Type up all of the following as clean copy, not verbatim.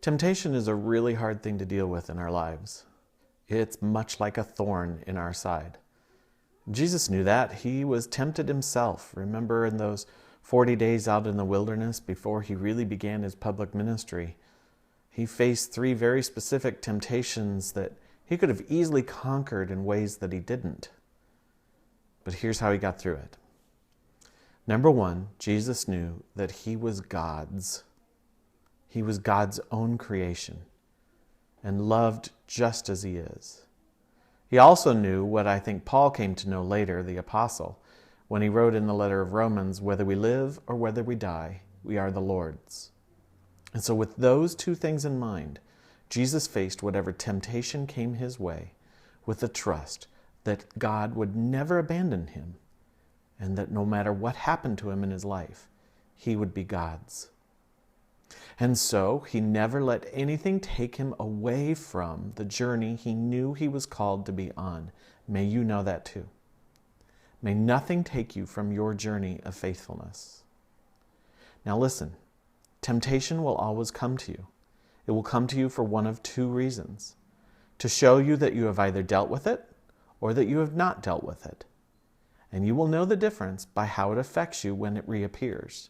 Temptation is a really hard thing to deal with in our lives. It's much like a thorn in our side. Jesus knew that. He was tempted himself. Remember in those 40 days out in the wilderness before he really began his public ministry, he faced 3 very specific temptations that he could have easily conquered in ways that he didn't. But here's how he got through it. Number 1, Jesus knew that he was God's. He was God's own creation and loved just as he is. He also knew what I think Paul came to know later, the apostle, when he wrote in the letter of Romans, whether we live or whether we die, we are the Lord's. And so with those 2 things in mind, Jesus faced whatever temptation came his way with the trust that God would never abandon him and that no matter what happened to him in his life, he would be God's. And so he never let anything take him away from the journey he knew he was called to be on. May you know that too. May nothing take you from your journey of faithfulness. Now listen, temptation will always come to you. It will come to you for one of 2 reasons. To show you that you have either dealt with it or that you have not dealt with it. And you will know the difference by how it affects you when it reappears.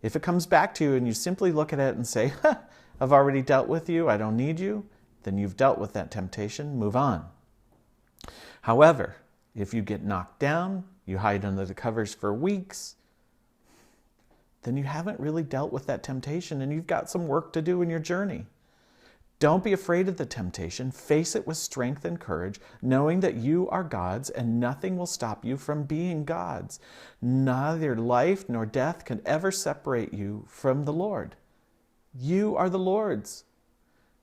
If it comes back to you and you simply look at it and say, I've already dealt with you, I don't need you, then you've dealt with that temptation, move on. However, if you get knocked down, you hide under the covers for weeks, then you haven't really dealt with that temptation and you've got some work to do in your journey. Don't be afraid of the temptation. Face it with strength and courage, knowing that you are God's and nothing will stop you from being God's. Neither life nor death can ever separate you from the Lord. You are the Lord's.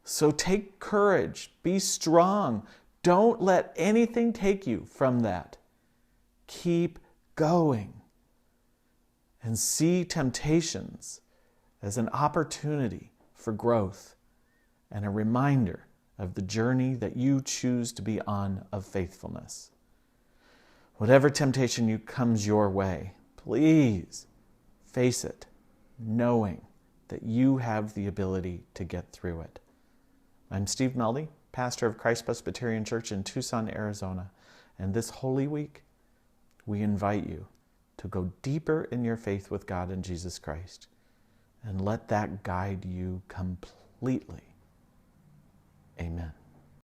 So take courage. Be strong. Don't let anything take you from that. Keep going. And see temptations as an opportunity for growth and a reminder of the journey that you choose to be on of faithfulness. Whatever temptation comes your way, please face it, knowing that you have the ability to get through it. I'm Steve Meldy, pastor of Christ Presbyterian Church in Tucson, Arizona, and this Holy Week, we invite you to go deeper in your faith with God and Jesus Christ, and let that guide you completely. Amen.